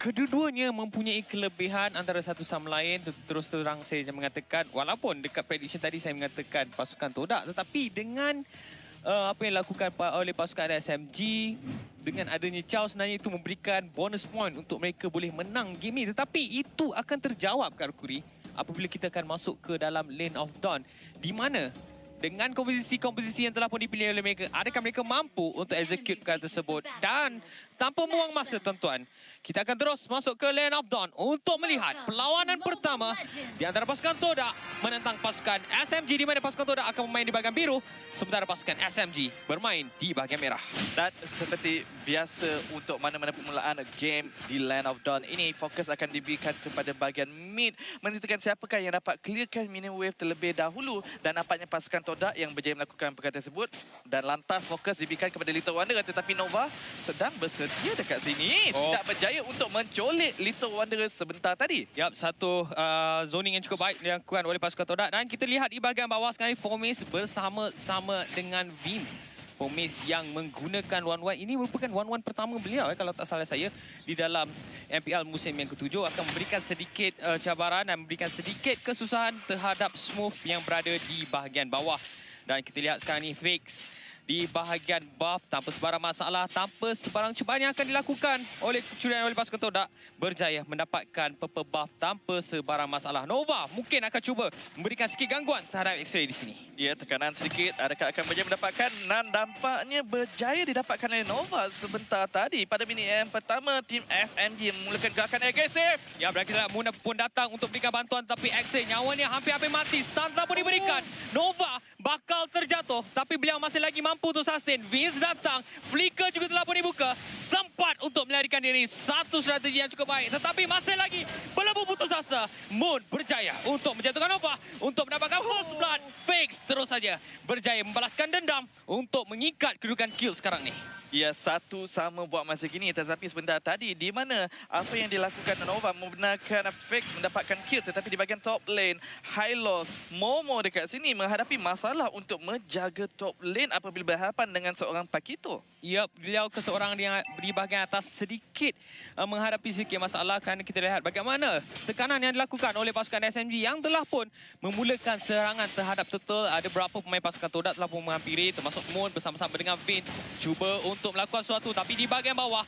Kedua-duanya mempunyai kelebihan antara satu sama lain. Terus terang saya mengatakan, walaupun dekat prediction tadi saya mengatakan pasukan Todak, tetapi dengan apa yang dilakukan oleh pasukan SMG, dengan adanya Chow sebenarnya itu memberikan bonus point untuk mereka boleh menang game ini. Tetapi itu akan terjawab, Kak Rukuri, apabila kita akan masuk ke dalam Lane of Dawn, di mana dengan komposisi-komposisi yang telah pun dipilih oleh mereka, adakah mereka mampu untuk execute perkara tersebut? Dan tanpa buang masa, tuan-tuan, kita akan terus masuk ke Lane of Dawn untuk melihat perlawanan pertama di antara pasukan Todak menentang pasukan SMG, di mana pasukan Todak akan bermain di bahagian biru, sementara pasukan SMG bermain di bahagian merah. Dan seperti biasa untuk mana-mana permulaan game di Land of Dawn ini, fokus akan diberikan kepada bahagian mid, menentukan siapakah yang dapat clearkan minion wave terlebih dahulu. Dan nampaknya pasukan Todak yang berjaya melakukan perkara tersebut, dan lantas fokus diberikan kepada Little Wanderer, tetapi Nova sedang bersedia dekat sini. Tidak berjaya untuk mencolek Little Wanderer sebentar tadi. Yap, satu zoning yang cukup baik dilakukan oleh pasukan Todak. Dan kita lihat di bahagian bawah sekarang, Fomis bersama-sama dengan Vince. Fomis yang menggunakan 1-1. Ini merupakan 1-1 pertama beliau, kalau tak salah saya, di dalam MPL musim yang ke-7. Akan memberikan sedikit cabaran dan memberikan sedikit kesusahan terhadap Smooth yang berada di bahagian bawah. Dan kita lihat sekarang ni Fix di bahagian buff tanpa sebarang masalah, tanpa sebarang cubaan yang akan dilakukan oleh curian oleh pasukan Todak, berjaya mendapatkan purple buff tanpa sebarang masalah. Nova mungkin akan cuba memberikan sikit gangguan terhadap X-Ray di sini. Ya, tekanan sedikit. Adakah akan berjaya mendapatkan? Dan dampaknya berjaya didapatkan oleh Nova sebentar tadi. Pada minit yang pertama, tim SMG memulakan gerakan agresif. Ya, berarti Muna pun datang untuk berikan bantuan, tapi X-Ray nyawanya hampir-hampir mati. Stun pun diberikan. Nova bakal terjatuh, tapi beliau masih lagi mampu untuk sustain. Vince datang, flicker juga telah pun dibuka. Sempat untuk melarikan diri. Satu strategi yang cukup baik, tetapi masih lagi belum putus asa. Moon berjaya untuk menjatuhkan Nova, untuk mendapatkan first blood. Fix terus saja berjaya membalaskan dendam untuk mengikat kedudukan kill sekarang ni. Ya, satu sama buat masa kini, tetapi sebentar tadi di mana apa yang dilakukan Nova membenarkan Fix mendapatkan kill, tetapi di bahagian top lane, Hylos, Momo dekat sini menghadapi masalah untuk menjaga top lane apabila berhadapan dengan seorang Pakito. Ya, beliau ke seorang yang di bahagian atas sedikit menghadapi sedikit masalah, kerana kita lihat bagaimana tekanan yang dilakukan oleh pasukan SMG yang telah pun memulakan serangan terhadap Turtle. Ada beberapa pemain pasukan Todak telah pun menghampiri, termasuk Moon bersama-sama dengan Vince, cuba untuk melakukan sesuatu, tapi di bahagian bawah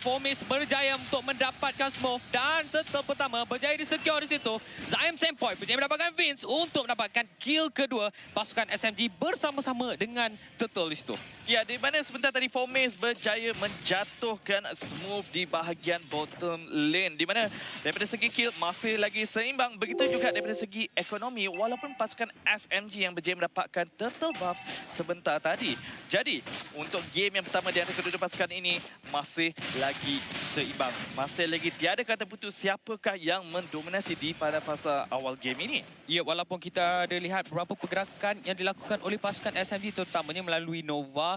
Fomis berjaya untuk mendapatkan Smooth, dan Turtle pertama berjaya di-secure di situ. Zaim Senpoi berjaya mendapatkan Vince untuk mendapatkan kill kedua pasukan SMG bersama-sama dengan Turtle di situ. Ya, di mana sebentar tadi Fomis berjaya menjatuhkan Smooth di bahagian bottom lane, di mana daripada segi kill masih lagi seimbang. Begitu juga daripada segi ekonomi, walaupun pasukan SMG yang berjaya mendapatkan Turtle buff sebentar tadi. Jadi, untuk game yang pertama di antara kedua pasukan ini masih lagi seimbang. Masih lagi tiada kata putus siapakah yang mendominasi di pada fasa awal game ini. Ya, walaupun kita ada lihat beberapa pergerakan yang dilakukan oleh pasukan SMG, terutamanya melalui Nova,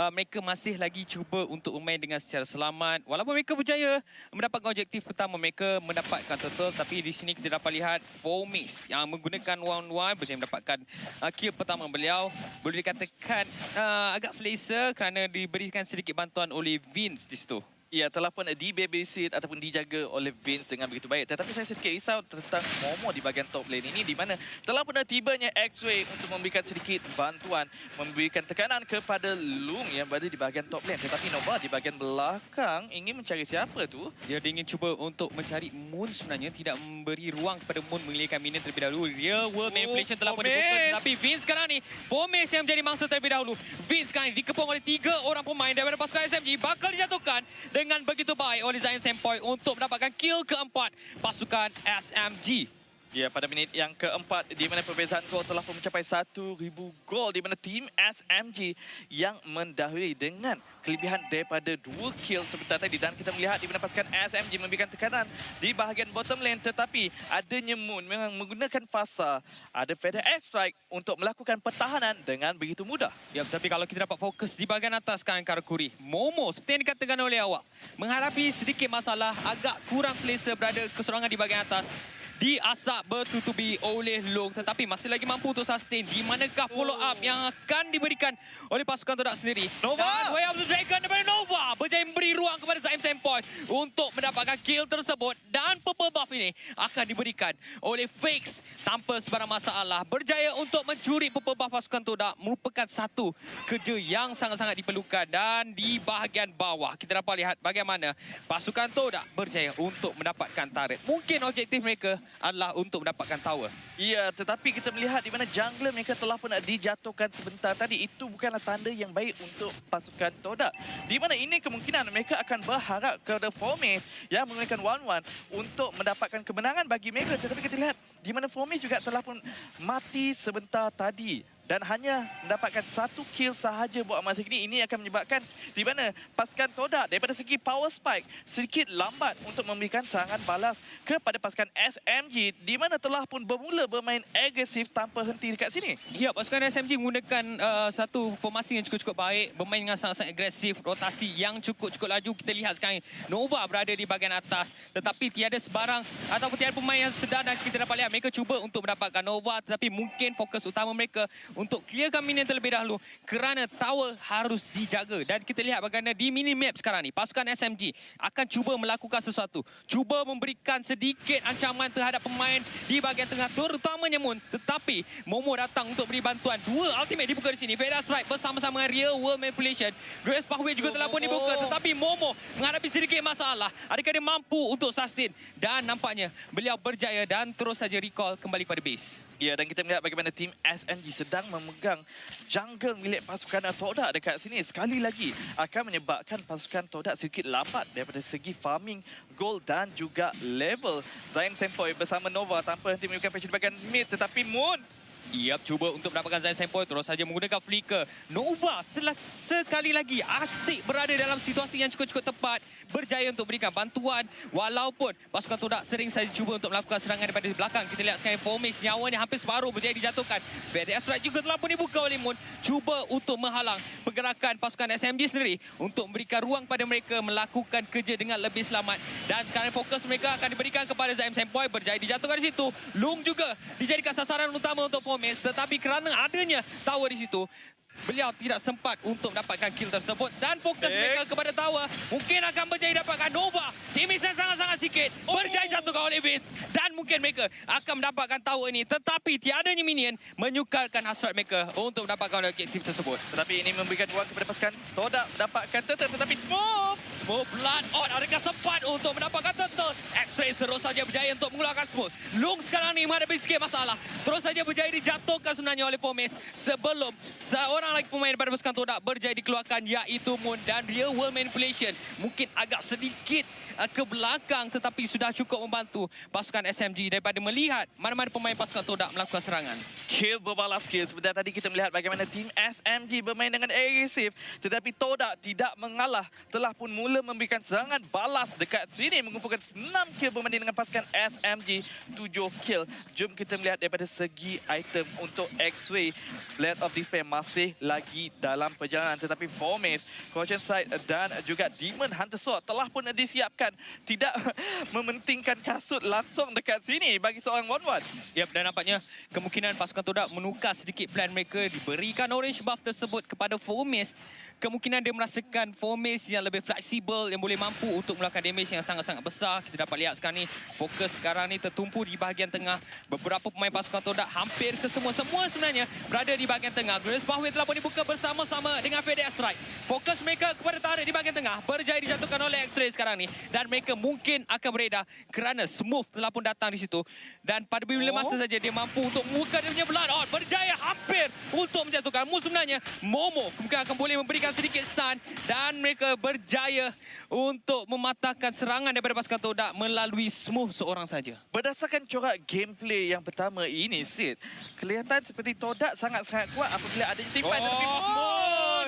mereka masih lagi cuba untuk bermain dengan secara selamat. Walaupun mereka berjaya mendapatkan objektif pertama, mereka mendapatkan Turtle, tapi di sini kita dapat lihat Fomis yang menggunakan 1-1 berjaya mendapatkan kill pertama beliau. Boleh dikatakan agak selesa kerana diberikan sedikit bantuan oleh Vince di situ. Ya, telah pun di-babysit ataupun dijaga oleh Vince dengan begitu baik. Tetapi saya sedikit risau tentang Momo di bahagian top lane ini, di mana telah pun tibanya X-Ray untuk memberikan sedikit bantuan, memberikan tekanan kepada Lung yang berada di bahagian top lane. Tetapi Nova di bahagian belakang ingin mencari siapa tu? Dia ingin cuba untuk mencari Moon sebenarnya, tidak memberi ruang kepada Moon mengelirkan minion terlebih dahulu. Real world manipulation telah pun dibuka, tetapi Vince sekarang ni, Fomis yang menjadi mangsa terlebih dahulu. Vince sekarang ni dikepung oleh 3 orang pemain daripada pasukan SMG, bakal dijatuhkan dengan begitu baik oleh Zaim Senpoi untuk mendapatkan kill keempat pasukan SMG. Ya, pada minit yang keempat, di mana perbezaan gol telah pun mencapai 1,000 gol, di mana tim SMG yang mendahului dengan kelebihan daripada 2 kill sebentar tadi. Dan kita melihat di mana pasukan SMG memberikan tekanan di bahagian bottom lane, tetapi adanya Moon memang menggunakan fasa, ada feather air strike untuk melakukan pertahanan dengan begitu mudah. Ya, tapi kalau kita dapat fokus di bahagian atas sekarang, Karakuri, Momo seperti yang dikatakan oleh awak, menghadapi sedikit masalah, agak kurang selesa berada keserangan di bahagian atas. diasak bertutupi oleh Long, tetapi masih lagi mampu untuk sustain. Di manakah follow up yang akan diberikan oleh pasukan Todak sendiri? Nova! Dan Way of the Dragon daripada Nova berjaya memberi ruang kepada Zaim Sempoi untuk mendapatkan kill tersebut, dan purple buff ini akan diberikan oleh Fakes tanpa sebarang masalah. Berjaya untuk mencuri purple buff pasukan Todak merupakan satu kerja yang sangat-sangat diperlukan. Dan di bahagian bawah kita dapat lihat bagaimana pasukan Todak berjaya untuk mendapatkan turret. Mungkin objektif mereka adalah untuk mendapatkan tower. Ya, tetapi kita melihat di mana jungler mereka telah pun dijatuhkan sebentar tadi. Itu bukanlah tanda yang baik untuk pasukan Todak. Di mana ini kemungkinan mereka akan berharap kepada Formis yang menggunakan 1-1 untuk mendapatkan kemenangan bagi mereka. Tetapi kita lihat di mana Formis juga telah pun mati sebentar tadi. Dan hanya mendapatkan satu kill sahaja buat masa ini. Ini akan menyebabkan di mana pasukan Todak daripada segi power spike sedikit lambat untuk memberikan serangan balas kepada pasukan SMG, di mana telah pun bermula bermain agresif tanpa henti dekat sini. Ya, pasukan SMG menggunakan satu formasi yang cukup-cukup baik, bermain dengan sangat-sangat agresif, rotasi yang cukup-cukup laju. Kita lihat sekarang Nova berada di bahagian atas, tetapi tiada sebarang ataupun tiada pemain yang sedar, dan kita dapat lihat mereka cuba untuk mendapatkan Nova, tetapi mungkin fokus utama mereka untuk clearkan minion terlebih dahulu kerana tower harus dijaga. Dan kita lihat bagaimana di minimap sekarang ni pasukan SMG akan cuba melakukan sesuatu, cuba memberikan sedikit ancaman terhadap pemain di bahagian tengah terutamanya Moon, tetapi Momo datang untuk beri bantuan. Dua ultimate dibuka di sini, Feda Strike bersama-sama dengan Real World Manipulation. Grace Pathway juga telah pun dibuka, tetapi Momo menghadapi sedikit masalah. Adakah dia mampu untuk sustain? Dan nampaknya beliau berjaya dan terus saja recall kembali kepada base. Ya, dan kita melihat bagaimana tim SMG sedang memegang jungle milik pasukan Todak dekat sini. Sekali lagi akan menyebabkan pasukan Todak sedikit lambat daripada segi farming gold dan juga level. Zaim Sempoi bersama Nova tanpa henti menunjukkan pressure di bahagian mid, tetapi Moon Cuba untuk mendapatkan Zain Sempoi, terus saja menggunakan flicker. Nova sekali lagi asyik berada dalam situasi yang cukup-cukup tepat, berjaya untuk berikan bantuan walaupun pasukan Todak sering saja cuba untuk melakukan serangan daripada belakang. Kita lihat sekarang Formis nyawanya hampir separuh berjaya dijatuhkan. Fede Strike juga telah pun dibuka oleh Moon, cuba untuk menghalang pergerakan pasukan SMG sendiri untuk memberikan ruang pada mereka melakukan kerja dengan lebih selamat. Dan sekarang fokus mereka akan diberikan kepada Zaim Sempoi, berjaya dijatuhkan di situ. Lung juga dijadikan sasaran utama untuk Formis, tetapi kerana adanya tower di situ, beliau tidak sempat untuk mendapatkan kill tersebut. Dan fokus mereka kepada tower, mungkin akan berjaya dapatkan Nova. Damage yang sangat-sangat sikit, berjaya jatuhkan oleh Vince, dan mungkin mereka akan mendapatkan tower ini, tetapi tiadanya minion menyukarkan hasrat mereka untuk mendapatkan objektif tersebut. tetapi ini memberikan ruang kepada pasukan Todak mendapatkan turtle, tetapi Smoke Blood Out, adakah sempat untuk mendapatkan turtle? X-Ray terus saja berjaya untuk mengeluarkan smoke. Lung sekarang ni menghadapi sikit masalah, terus saja berjaya dijatuhkan sebenarnya oleh Formis sebelum seorang lagi pemain daripada pasukan Todak berjaya dikeluarkan, iaitu Moon. Dan Real World Manipulation mungkin agak sedikit ke belakang, tetapi sudah cukup membantu pasukan SMG daripada melihat mana-mana pemain pasukan Todak melakukan serangan. kill berbalas kill. Sebentar tadi kita melihat bagaimana tim SMG bermain dengan agresif, tetapi Todak tidak mengalah, telah pun mula memberikan serangan balas dekat sini, mengumpulkan 6 kill berbanding dengan pasukan SMG 7 kill. Jom kita melihat daripada segi item untuk X-Ray. Blade of Despair masih lagi dalam perjalanan, tetapi Formis, Corruption Sight dan juga Demon Hunter Sword telah pun disiapkan. Tidak mementingkan kasut langsung dekat sini bagi seorang 1-1. Yap, dan nampaknya kemungkinan pasukan Todak menukar sedikit plan mereka, diberikan orange buff tersebut kepada Formis. Kemungkinan dia merasakan Formis yang lebih fleksibel, yang boleh mampu untuk melakukan damage yang sangat-sangat besar. Kita dapat lihat sekarang ni, fokus sekarang ni tertumpu di bahagian tengah. Beberapa pemain pasukan Todak, hampir ke semua sebenarnya berada di bahagian tengah. Grace Pathway telah pun dibuka bersama-sama dengan Fede Strike. Fokus mereka kepada tarik di bahagian tengah, berjaya dijatuhkan oleh X-Ray sekarang ni. Dan mereka mungkin akan beredar kerana Smooth telah pun datang di situ. Dan pada bila masa saja dia mampu untuk membuka dia punya Blood Out, berjaya hampir untuk menjatuhkan. Sebenarnya Momo mungkin akan boleh memberikan sedikit stun, dan mereka berjaya untuk mematahkan serangan daripada pasukan Todak melalui Smooth seorang saja. Berdasarkan corak gameplay yang pertama ini, Sid, kelihatan seperti Todak sangat-sangat kuat apabila ada tim fight, tetapi Moon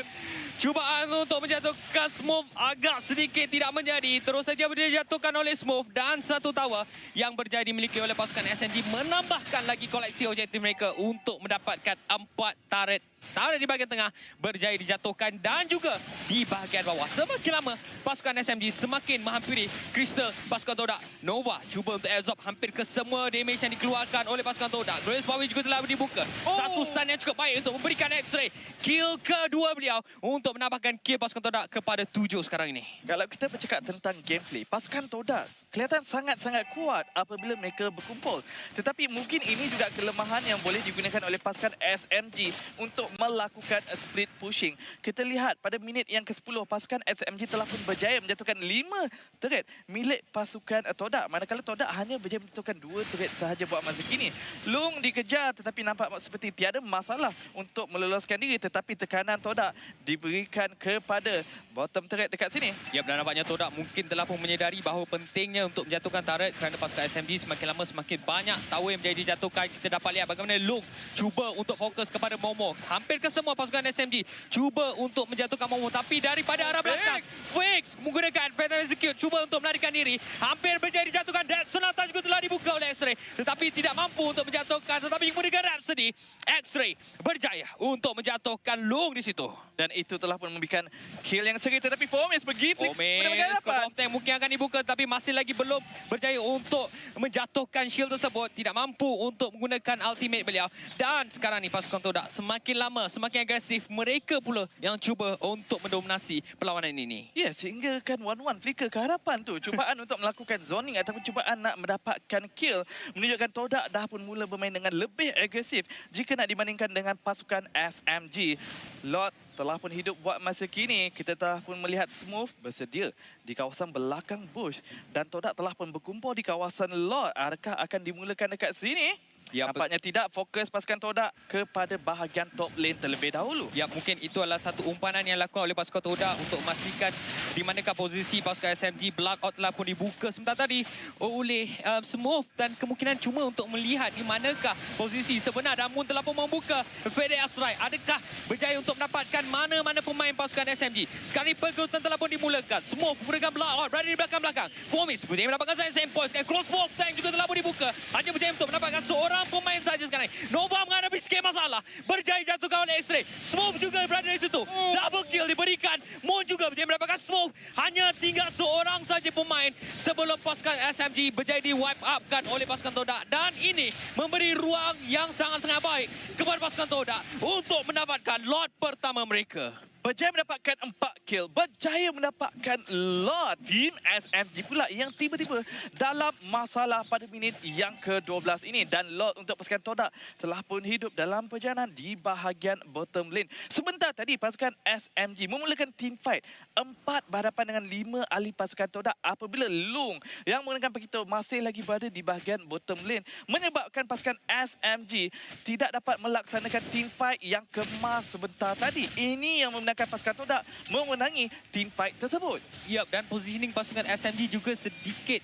Cubaan untuk menjatuhkan Smooth agak sedikit tidak menjadi. Terus saja dijatuhkan oleh Smooth dan satu tower yang berjaya dimiliki oleh pasukan SMG menambahkan lagi koleksi objektif mereka untuk mendapatkan 4 turret. Turret di bahagian tengah berjaya dijatuhkan dan juga di bahagian bawah. Semakin lama pasukan SMG semakin menghampiri Crystal pasukan Todak. Nova cuba untuk absorb hampir ke semua damage yang dikeluarkan oleh pasukan Todak. Grace Power juga telah dibuka. Satu stun yang cukup baik untuk memberikan X-Ray. Kill kedua beliau untuk menambahkan kill pasukan Todak kepada 7 sekarang ini. Kalau kita bercakap tentang gameplay, pasukan Todak kelihatan sangat-sangat kuat apabila mereka berkumpul. Tetapi mungkin ini juga kelemahan yang boleh digunakan oleh pasukan SMG untuk melakukan split pushing. Kita lihat pada minit yang ke-10, pasukan SMG telah pun berjaya menjatuhkan 5 turret milik pasukan Todak. Manakala Todak hanya berjaya menjatuhkan 2 turret sahaja buat masa kini. Long dikejar tetapi nampak seperti tiada masalah untuk meloloskan diri. Tetapi tekanan Todak diberikan kepada bottom turret dekat sini. Ya, dan nampaknya Todak mungkin telah pun menyedari bahawa pentingnya untuk menjatuhkan turret kerana pasukan SMG semakin lama semakin banyak tower yang menjadi dijatuhkan. Kita dapat lihat bagaimana Long cuba untuk fokus kepada Momo. Hampir ke semua pasukan SMG cuba untuk menjatuhkan Momo, tapi daripada arah belakang Fix menggunakan Fatal Execute cuba untuk melarikan diri. Hampir berjaya dijatuhkan. Death Sonata juga telah dibuka oleh X-Ray tetapi tidak mampu untuk menjatuhkan. Tetapi kemudian Rhapsody, X-Ray berjaya untuk menjatuhkan Long di situ. Dan itu telah pun memberikan kill yang seri. Tetapi Fomis pergi flick pada bahagian Omes, depan. Cloud of Tank mungkin akan dibuka tapi masih lagi belum berjaya untuk menjatuhkan shield tersebut. Tidak mampu untuk menggunakan ultimate beliau. Dan sekarang ni pasukan Todak semakin lama, semakin agresif. Mereka pula yang cuba untuk mendominasi perlawanan ini. Ya, sehingga kan 1-1 flicker ke hadapan tu. Cubaan untuk melakukan zoning ataupun cubaan nak mendapatkan kill menunjukkan Todak dah pun mula bermain dengan lebih agresif jika nak dibandingkan dengan pasukan SMG. Lord telah pun hidup buat masa kini. Kita telah pun melihat Smooth bersedia di kawasan belakang bush dan Todak telah pun berkumpul di kawasan Lord. Adakah akan dimulakan dekat sini? Ya, nampaknya tidak. Fokus pasukan Todak kepada bahagian top lane terlebih dahulu. Ya, mungkin itu adalah satu umpanan yang dilakukan oleh pasukan Todak untuk memastikan di manakah posisi pasukan SMG. Blackout telah pun dibuka sebentar tadi oleh Smooth dan kemungkinan cuma untuk melihat di manakah posisi sebenar. Dan Moon telah pun membuka FedEx Strike. Adakah berjaya untuk mendapatkan mana-mana pemain pasukan SMG? Sekarang ini pergelutan telah pun dimulakan. Smooth menggunakan Blackout berada di belakang-belakang. Fomis berjaya mendapatkan Zen Point. Sekarang Crossbow Tank juga telah pun dibuka. Hanya berjaya untuk mendapatkan seorang pemain saja sekarang. Nova menghadapi sikit masalah. Berjaya jatuhkan oleh X-Ray. Smooth juga berada di situ. Double kill diberikan. Moon juga berjaya mendapatkan Smooth. Hanya tinggal seorang saja pemain sebelum pasukan SMG berjaya di wipe upkan oleh pasukan Todak. Dan ini memberi ruang yang sangat-sangat baik kepada pasukan Todak untuk mendapatkan lot pertama mereka. Berjaya mendapatkan 4 kill. Berjaya mendapatkan Lord. Tim SMG pula yang tiba-tiba dalam masalah pada minit yang ke-12 ini. Dan Lord untuk pasukan Todak telah pun hidup dalam perjalanan di bahagian bottom lane. Sebentar tadi pasukan SMG memulakan team fight. 4 berhadapan dengan 5 ahli pasukan Todak. Apabila Long yang menggunakan Pekito masih lagi berada di bahagian bottom lane. Menyebabkan pasukan SMG tidak dapat melaksanakan team fight yang kemas sebentar tadi. Ini yang membenarkan pasukan Todak memenangi team fight tersebut. Yap, dan positioning pasukan SMG juga sedikit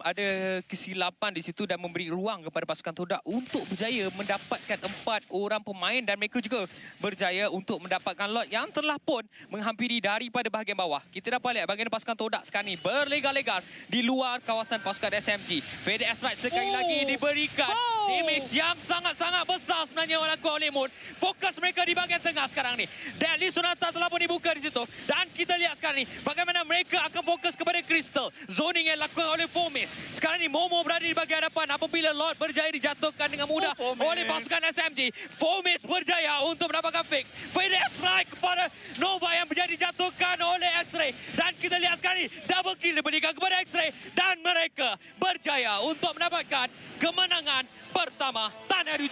ada kesilapan di situ dan memberi ruang kepada pasukan Todak untuk berjaya mendapatkan 4 orang pemain dan mereka juga berjaya untuk mendapatkan lot yang telah pun menghampiri daripada bahagian bawah. Kita dapat lihat bahagian pasukan Todak sekarang ni berlegar-legar di luar kawasan pasukan SMG. FedEx Strike sekali lagi diberikan damage yang sangat-sangat besar sebenarnya dilakukan oleh Moon. Fokus mereka di bahagian tengah sekarang ni. Deadly Sonata telah pun dibuka di situ dan kita lihat sekarang ni bagaimana mereka akan fokus kepada Crystal. Zoning yang dilakukan oleh Fomis. Sekarang ni Momo berada di bahagian hadapan apabila Lord berjaya dijatuhkan dengan mudah oleh pasukan SMG. Fomis berjaya untuk mendapatkan fix. FedEx Strike kepada Nova yang berjaya dijatuhkan oleh X-Ray. Dan kita lihat sekarang ni double kill diberikan kepada X-Ray dan mereka berjaya untuk mendapatkan kemenangan pertama tanah diucapkan.